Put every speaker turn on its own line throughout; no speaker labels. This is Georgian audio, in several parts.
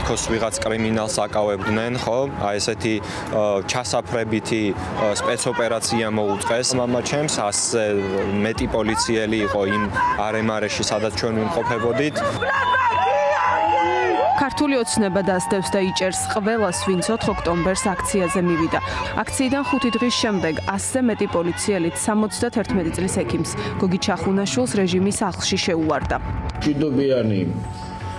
თითქოს ვიღაც კრიმინალს აკავებდნენ, ხო? აი ესეთი ჩასაფრებითი სპეცოპერაცია მოუწყეს. მამაჩემს 100 მეტი პოლიციელი იყო იმ არემარეში, სადაც ჩვენ ვიმყოფებოდით.
ქართული ოცნება დასდევს და იჭერს ყველას, ვინც 4 ოქტომბერს აქციაზე მივიდა. აქციიდან 5 დღის შემდეგ 100-ზე მეტი პოლიციელით 71 წლის ექიმს გოგი ჩახუნაშვილს რეჟიმის სახლში შეუვარდა.
მშვიდობიანი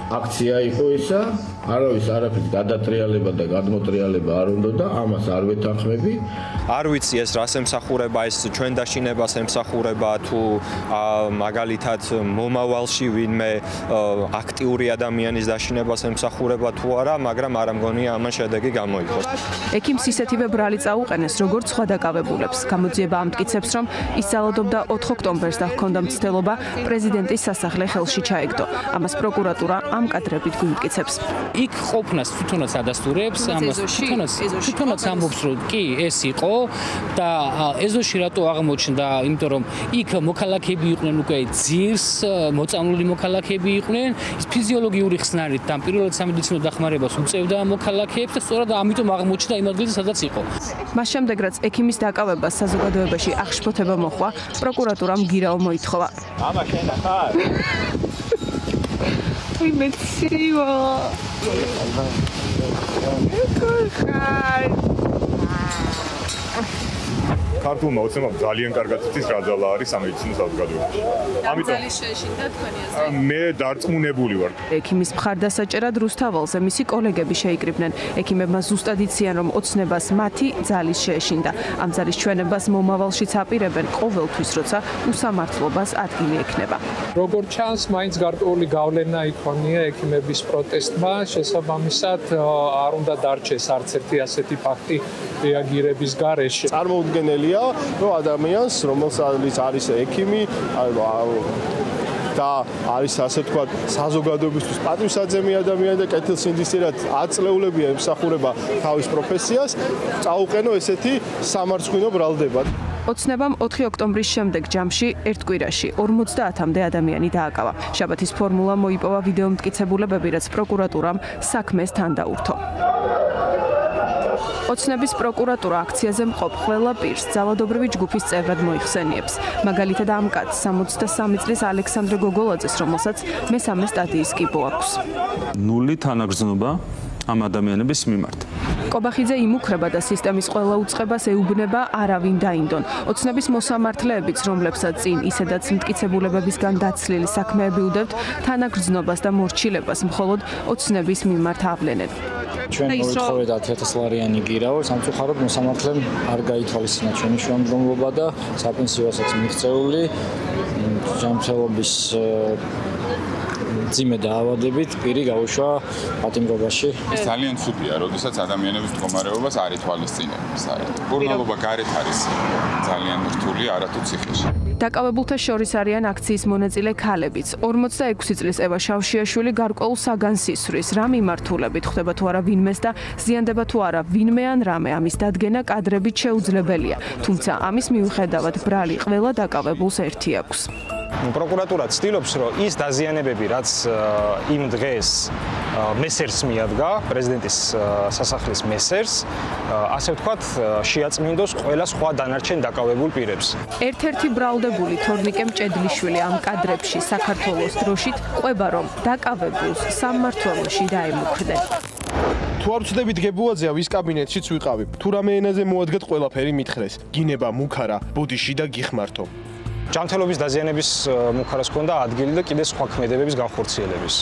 აქცია იყო ისა, არავის არაფრის გადატრიალება და გადმოტრიალება არ უნდა და ამას არ ვეთანხმები.
არ ვიცი ეს რას ემსახურება, ეს ჩვენ დაშინებას ემსახურება თუ მაგალითად მომავალში ვინმე აქტიური ადამიანის დაშინებას ემსახურება თუ არა, მაგრამ არ ამგონია ამან შედეგი გამოიღოს.
ექიმს ისეთივე ბრალი წაუყენეს, როგორც სხვა დაკავებულებს. გამოძიება ამტკიცებს, რომ ის ძალადობდა 4 ოქტომბერს და ჰქონდა მცდელობა პრეზიდენტის სასახლე ხელში ჩაეგდო. ამას პროკურატურა ამ კადრებით გვიმტკიცებს.
იქ ყოფნას თვითონაც ადასტურებს, ამას თვითონაც ამბობს, რომ კი ეს იყო და ეზოში რატო აღმოჩნდა, იმიტომ რომ იქ მოქალაქეები იყვნენ უკვე ძირს მოწამლული მოქალაქეები იყვნენ, ის ფიზიოლოგიური ხსნარით და პირველად სამედიცინო დახმარებას უწევდა მოქალაქეებს და სწორად ამიტომ აღმოჩნდა იმ ადგილზე, სადაც იყო.
მას შემდეგ, რაც ექიმის დაკავებას საზოგადოებაში აღშფოთება მოჰყვა, პროკურატურამ გირაო მოითხოვა.
მამა შენ ახარ?
მეცივა.
ქართულმა ოცნებამ ძალიან კარგად იცის რა ძალა არის სამედიცინო საზოგადოებაში.
ამიტომ შეეშინდა თქვენი აზრი.
მე დარწმუნებული ვარ.
ექიმის მხარდასაჭერად რუსთაველზე მისი კოლეგები შეიკრიბნენ. ექიმებმა ზუსტად იციან, რომ ოცნებას მათი ძალის შეეშინდა. ამ ძალის ჩვენებას მომავალშიც აპირებენ ყოველთვის, როცა უსამართლობას ადგილი ექნება.
როგორც ჩანს, მაინც გარკვეული გავლენა იქონია ექიმების პროტესტმა, შესაბამისად არ უნდა დარჩეს არც ერთი ასეთი ფაქტი რეაგირების გარეშე.
წარმოუდგენელია, რომ ადამიანს, რომელსაც არის ექიმი, და არის ასე ვთქვათ, საზოგადოებისთვის პატრიოტიზმი ადამიანი და კეთილსინდისიერად აწლეულებია ემსახურება თავის პროფესიას, წაუყენო ესეთი სამარცხვინო ბრალდება.
ოცნებამ 4 ოქტომბრის შემდეგ ჯამში ერთ კვირაში 50-მდე ადამიანი დააკავა. შაბათის ფორმულა მოიპოვა ვიდეო მტკიცებულებები, რაც პროკურატურამ საქმეს თან დაურთო. ოცნების პროკურატურა აქციაზე მყოფ ყველა პირს ძალადობრივი ჯგუფის წევრად მოიხსენიებს. მაგალითად ამ კაცს 63 წლის ალექსანდრე გოგოლაძეს, რომელსაც მესამე სტადიის კიბო აქვს.
ნული თანაგრძნობა ამ ადამიანების მიმართ.
კობახიძე იმუქრება და სისტემის ყველა უწყებას ეუბნება არავინ დაინდონ. ოცნების მოსამართლეებიც, რომლებსაც წინ ისედაც მტკიცებულებებისგან დაცლილი საქმეები უდევთ, თანაგრძნობას და მორჩილებას მხოლოდ ოცნების მიმართ ავლენენ.
ჩვენ მოვითხოვეთ 10,000 ლარიანი გირაო, სამწუხაროდ მოსამართლემ არ გაითვალისწინა ჩვენი შუამდგომლობა და საპენსიოსაც მიღწეული ჯანმრთელობის ძიმე დაავადებით პირი გაუშვა პატიმრობაში.
ეს ძალიან ცუდია, როდესაც ადამიანების მდგომარეობას არ ითვალისწინებს. კურნალობა გარეთ არის ძალიან რთული, არათუ ციხეში.
დაკავებულთა შორის არიან აქციის მონაწილე ქალებიც. 46 წლის ევა შავშიაშვილი გარკვეულ საგანს ისვრის, რა მიმართულებით ხდება თუ არა ვინმეს და ზიანდება თუ არა ვინმე ან რამე, ამის დადგენა კადრებით შეუძლებელია. თუმცა ამის მიუხედავად ბრალი ყველა დაკავებულს ერთი აქვს.
პროკურატურა ცდილობს, რომ ის დაზიანებები, რაც იმ დღეს მესერს მიადგა, პრეზიდენტის სასახლის მესერს, ასე ვთქვათ, შეაწმინდოს ყველა სხვა დანარჩენ დაკავებულ პირებს.
ერთ-ერთი ბრალდებული თორნიკე მჭედლიშვილი ამ კადრებში საქართველოს დროშით ყვება, რომ დაკავებულს სამმართველოში დაემუქრდნენ.
თუ არ ვწდებით გებუაძეა, ვის კაბინეტშიც ვიყავი. თუ რამე ენაზე მოადგეთ ყველაფერი მითხრეს. გინება მუქარა, ბოდიში და გიხმართო.
ჯანმრთელობის დაზიანების მუქარას ჰქონდა ადგილი და კიდე სხვა ქმედებების განხორციელების.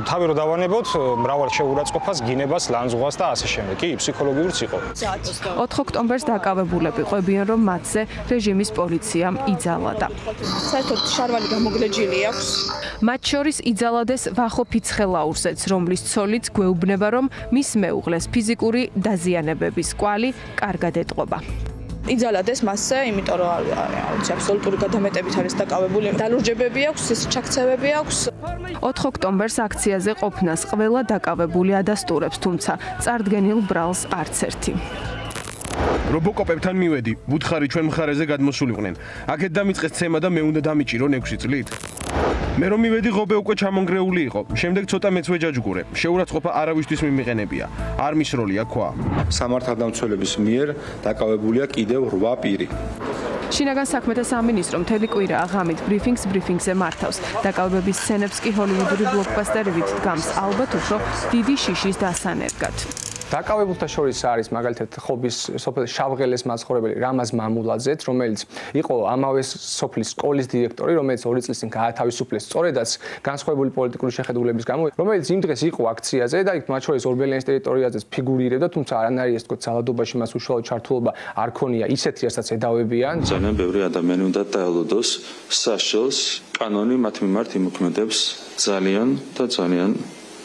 თავი რო დავანებოთ, მრავალ შეურაცხყოფას, გინებას, ლანძღვას და ასე შემდეგ. კი, ფსიქოლოგიურიც იყო.
4 ოქტომბერს დაკავებულები ყვებიან, რომ მათზე რეჟიმის პოლიციამ იძალადა.
საერთოდ შარვალი გამოგლეჯილი აქვს.
მათ შორის იძალადეს ვახო ფიცხელაურზეც, რომლის ცოლიც გვეუბნება, რომ მის მეუღლეს ფიზიკური დაზიანებების კვალი კარგად ეტყობა.
იძალადეს მასზე, იმიტომ რომ არის აბსოლუტური გადამეტებით არის დაკავებული. დალურჯებები აქვს, ჩაქცევები აქვს.
4 ოქტომბერს აქციაზე ყოფნას ყველა დაკავებული ადასტურებს, თუმცა წარდგენილ ბრალს არც ერთი.
რობოკოპებთან მივედი, ვუთხარი ჩვენ მხარეზე გადმოსულიყვნენ. აქეთ დამიწყეს ცემა და მე უნდა დამიჭირო 6 წლით. მე რომ მივედი ღობე უკვე ჩამონგრეული იყო. შემდეგ ცოტა მეც ვეჯაჯგურე. შეურაცხყოფა არავისთვის მიმიყენებია. არ მისროლია ქვა.
სამართალდამცველების მიერ დაკავებულია კიდევ 8 პირი.
შინაგან საქმეთა სამინისტრო მთელი კვირა აღამით ბრიფინგზე მართავს. დაკავებების სცენებს კი ჰოლივუდური ბლოკბასტერებით დგამს, ალბათ უფრო დიდი შიშის დასანერგად.
დაკავებულთა შორის არის მაგალითად ხობის სოფლის შავღელეს მაცხოვრებელი რამაზ მამულაძეც, რომელიც იყო ამავე სოფლის სკოლის დირექტორი, რომელიც 2 წლის წინ გაათავისუფლეს სწორედაც განსხვავებული პოლიტიკური შეხედულების გამო, რომელიც იმ დღეს იყო აქციაზე და იქ მათ შორის ორბელიანის ტერიტორიაზეც ფიგურირებდა, თუმცა არანაირი ასე ვთქვათ ძალადობაში მას უშუალო ჩართულობა არ ქონია ისეთი, რასაც ედავებიან.
ძალიან ბევრი ადამიანი უნდა დაელოდოს საშილს, კანონი მათ მიმართ იმოქმედებს ძალიან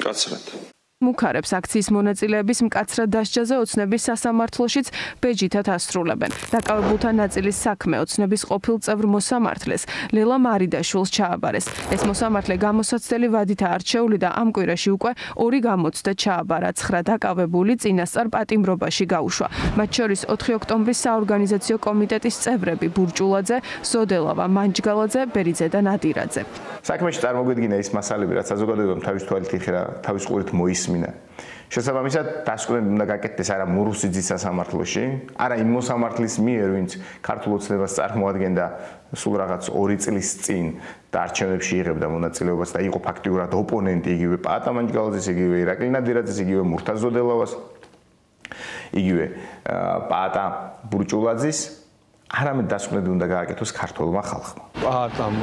კაცრად.
მუქარებს აქციის მონაწილეების მკაცრად დასჯაზე ოცნების სასამართლოშიც ბეჯითად ასრულებენ. დაკავებულთა ნაწილის საქმე ოცნების ყოფილ წევრ მოსამართლეს ლელა მარიდაშვილს ჩააბარეს. ეს მოსამართლე გამოსაცდელი ვადითაა არჩეული და ამ კვირაში უკვე 2 გამოცდა ჩააბარა. 9 დაკავებული წინასწარ პატიმრობაში გაუშვა. მათ შორის 4 ოქტომბრის საორგანიზაციო კომიტეტის წევრები ბურჭულაძე, ზოდელავა, მანჯგალაძე, ბერიძე და ნადირაძე.
საქმეში წარმოგვიდგინა ის მასალები, რაც საზოგადოებამ თავის თვალით იხილა, თავის ყურით მოისმინა. შესაბამისად, დასკვნები უნდა გაკეთდეს არა მურუსიძის სასამართლოში, არა იმ მოსამართლის მიერ, ვინც ქართულ ოცნებას წარმოადგენდა სულ რაღაც 2 წლის წინ და არჩევნებში იღებდა მონაწილეობას და იყო ფაქტიურად ოპონენტი იგივე პაატა მანჯგალაძის, იგივე ირაკლი ნადირაძის, იგივე მურთაზ ზოდელავას, იგივე პაატა ბურჭულაძის. არამედ დასკვნები უნდა გააკეთოს ქართულმა ხალხმა.
პაატამ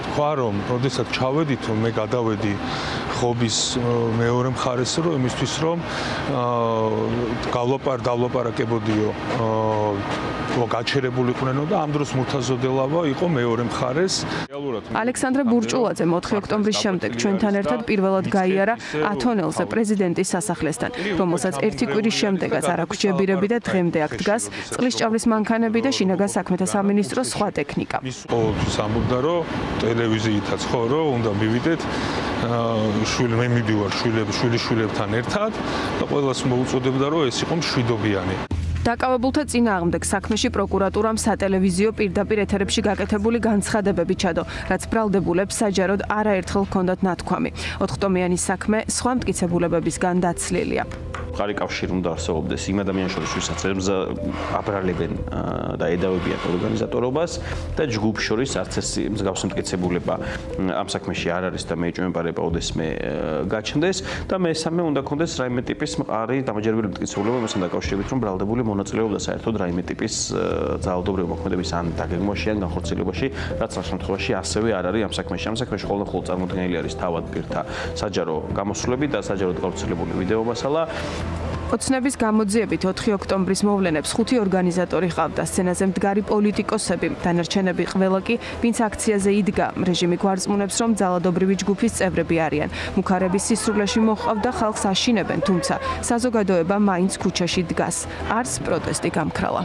თქვა რომ, როდესაც ჩავედით, მე გადავედი ხობის მეორე მხარეს, რომ იმისთვის რომ დავლაპარაკებოდიო გაჩერებულიყვნენ და ამ დროს მურთაზოდელავა იყო მეორე მხარეს.
ალექსანდრე ბურჭულაძე 4 ოქტომბრის შემდეგ ჩვენთან ერთად პირველად გაიარა ათონელზე პრეზიდენტის სასახლესთან, რომელსაც 1 კვირის შემდეგაც არ აქვს ჯებირები და დღემდე აქ დგას წყლისჭამრის მანქანები და შინაგან საქმეთა სამინისტროს სხვა ტექნიკა.
ყოველთვის ამბობდა რომ ტელევიზიითაც ხო რომ უნდა მივიდეთ მე მივიდივარ შვილებთან ერთად და ყველას მოუწოდებდა რომ ეს იყო მშვიდობიანი.
დაკავებულთა წინააღმდეგ საქმეში პროკურატურამ სატელევიზიო პირდაპირ ეთერებში გაკეთებული განცხადებები ჩადო, რაც ბრალდებულებს საჯაროდ არაერთხელ ჰქონდათ ნათქვამი. 4-ტომიანი საქმე სხვა მტკიცებულებებისგან დაცლილია.
მყარი კავშირი უნდა არსებობდეს იმ ადამიანის შორის, ვისაც აბრალებენ და ედავებიან ორგანიზატორობას და ჯგუფ შორის არც ეს მსგავსი მტკიცებულება ამ საქმეში არ არის და მე ეჭვმეპარება ოდესმე გაჩნდეს და მესამე უნდა ქონდეს რაიმე ტიპის მყარი დამაჯერებელი მტკიცებულება მასთან დაკავშირებით, რომ ბრალდებული მონაწილეობდა საერთოდ რაიმე ტიპის ძალადობრივი მოქმედების ან დაგეგმვაში ან განხორციელებაში, რაც ამ შემთხვევაში ასევე არ არის ამ საქმეში. ამ საქმეში ყოველდღიურად წარმოქმნილი არის თავად პირთა საჯარო გამოსვლები და საჯაროდ გავრცელებული ვიდეო მასალა.
ოცნების გამოძიებით 4 ოქტომბრის მოვლენებს 5 ორგანიზატორი ყავდა, სცენაზე მდგარი პოლიტიკოსები, დანარჩენები ყველა კი, ვინც აქციაზე იდგა. რეჟიმი გვარწმუნებს, რომ ძალადობრივი ჯგუფის წევრები არიან. მუქარების სისრულეში მოჰყავდა ხალხს აშინებენ, თუმცა საზოგადოება მაინც ქუჩაში დგას. არც პროტესტი გამქრალა.